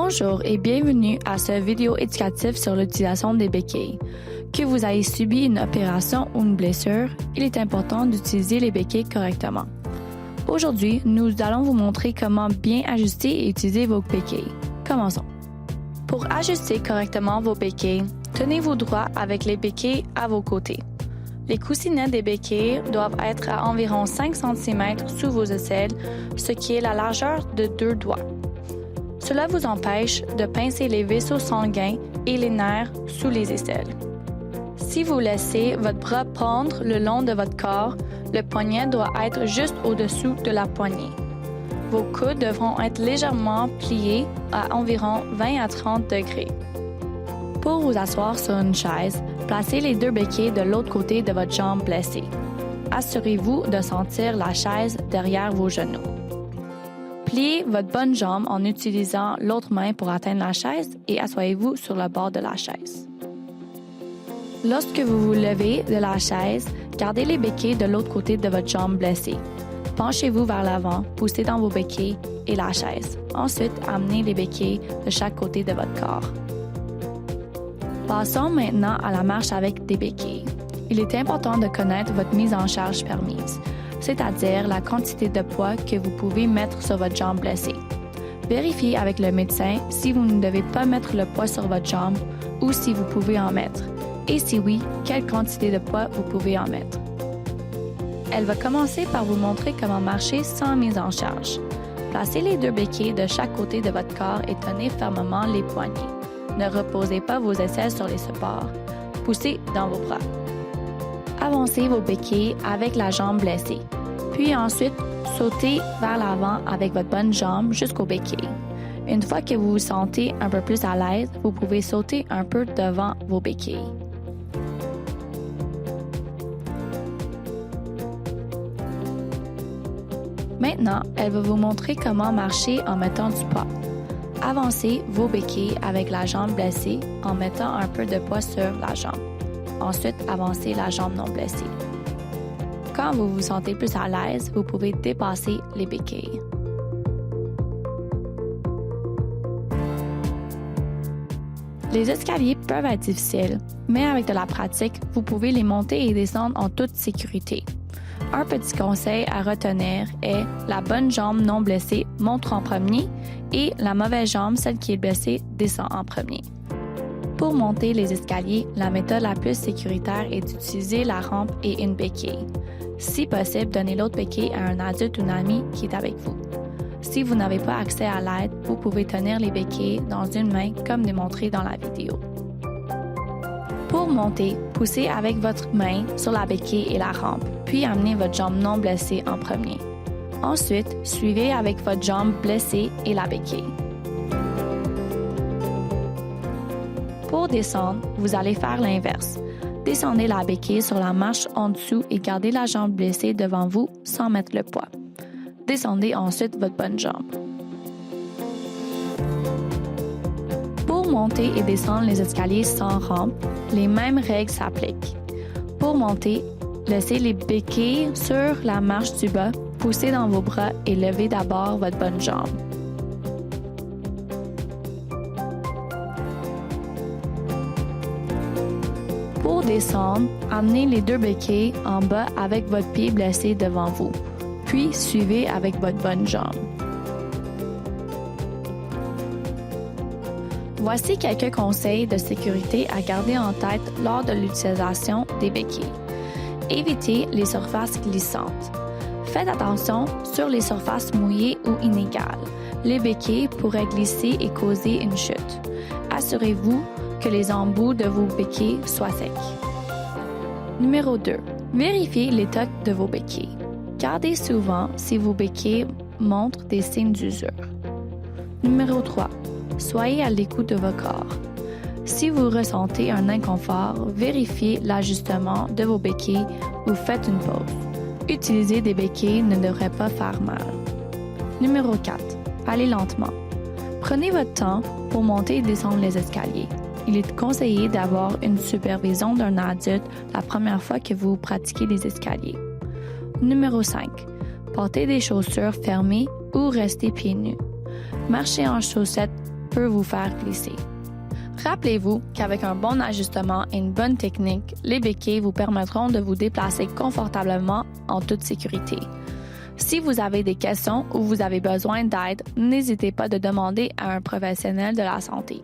Bonjour et bienvenue à cette vidéo éducative sur l'utilisation des béquilles. Que vous ayez subi une opération ou une blessure, il est important d'utiliser les béquilles correctement. Aujourd'hui, nous allons vous montrer comment bien ajuster et utiliser vos béquilles. Commençons. Pour ajuster correctement vos béquilles, tenez-vous droit avec les béquilles à vos côtés. Les coussinets des béquilles doivent être à environ 5 cm sous vos aisselles, ce qui est la largeur de 2 doigts. Cela vous empêche de pincer les vaisseaux sanguins et les nerfs sous les aisselles. Si vous laissez votre bras pendre le long de votre corps, le poignet doit être juste au-dessous de la poignée. Vos coudes devront être légèrement pliés à environ 20 à 30 degrés. Pour vous asseoir sur une chaise, placez les 2 béquilles de l'autre côté de votre jambe blessée. Assurez-vous de sentir la chaise derrière vos genoux. Pliez votre bonne jambe en utilisant l'autre main pour atteindre la chaise et asseyez-vous sur le bord de la chaise. Lorsque vous vous levez de la chaise, gardez les béquilles de l'autre côté de votre jambe blessée. Penchez-vous vers l'avant, poussez dans vos béquilles et la chaise. Ensuite, amenez les béquilles de chaque côté de votre corps. Passons maintenant à la marche avec des béquilles. Il est important de connaître votre mise en charge permise, c'est-à-dire la quantité de poids que vous pouvez mettre sur votre jambe blessée. Vérifiez avec le médecin si vous ne devez pas mettre le poids sur votre jambe ou si vous pouvez en mettre. Et si oui, quelle quantité de poids vous pouvez en mettre. Elle va commencer par vous montrer comment marcher sans mise en charge. Placez les 2 béquilles de chaque côté de votre corps et tenez fermement les poignets. Ne reposez pas vos aisselles sur les supports. Poussez dans vos bras. Avancez vos béquilles avec la jambe blessée. Puis ensuite, sautez vers l'avant avec votre bonne jambe jusqu'aux béquilles. Une fois que vous vous sentez un peu plus à l'aise, vous pouvez sauter un peu devant vos béquilles. Maintenant, elle va vous montrer comment marcher en mettant du poids. Avancez vos béquilles avec la jambe blessée en mettant un peu de poids sur la jambe. Ensuite, avancez la jambe non blessée. Quand vous vous sentez plus à l'aise, vous pouvez dépasser les béquilles. Les escaliers peuvent être difficiles, mais avec de la pratique, vous pouvez les monter et descendre en toute sécurité. Un petit conseil à retenir est la bonne jambe non blessée monte en premier et la mauvaise jambe, celle qui est blessée, descend en premier. Pour monter les escaliers, la méthode la plus sécuritaire est d'utiliser la rampe et une béquille. Si possible, donnez l'autre béquille à un adulte ou un ami qui est avec vous. Si vous n'avez pas accès à l'aide, vous pouvez tenir les béquilles dans une main comme démontré dans la vidéo. Pour monter, poussez avec votre main sur la béquille et la rampe, puis amenez votre jambe non blessée en premier. Ensuite, suivez avec votre jambe blessée et la béquille. Pour descendre, vous allez faire l'inverse. Descendez la béquille sur la marche en dessous et gardez la jambe blessée devant vous sans mettre le poids. Descendez ensuite votre bonne jambe. Pour monter et descendre les escaliers sans rampe, les mêmes règles s'appliquent. Pour monter, laissez les béquilles sur la marche du bas, poussez dans vos bras et levez d'abord votre bonne jambe. Pour descendre, amenez les 2 béquilles en bas avec votre pied blessé devant vous, puis suivez avec votre bonne jambe. Voici quelques conseils de sécurité à garder en tête lors de l'utilisation des béquilles. Évitez les surfaces glissantes. Faites attention sur les surfaces mouillées ou inégales. Les béquilles pourraient glisser et causer une chute. Assurez-vous que les embouts de vos béquilles soient secs. Numéro 2. Vérifiez l'état de vos béquilles. Regardez souvent si vos béquilles montrent des signes d'usure. Numéro 3. Soyez à l'écoute de votre corps. Si vous ressentez un inconfort, vérifiez l'ajustement de vos béquilles ou faites une pause. Utiliser des béquilles ne devrait pas faire mal. Numéro 4. Allez lentement. Prenez votre temps pour monter et descendre les escaliers. Il est conseillé d'avoir une supervision d'un adulte la première fois que vous pratiquez les escaliers. Numéro 5. Portez des chaussures fermées ou restez pieds nus. Marchez en chaussettes peut vous faire glisser. Rappelez-vous qu'avec un bon ajustement et une bonne technique, les béquilles vous permettront de vous déplacer confortablement en toute sécurité. Si vous avez des questions ou vous avez besoin d'aide, n'hésitez pas de demander à un professionnel de la santé.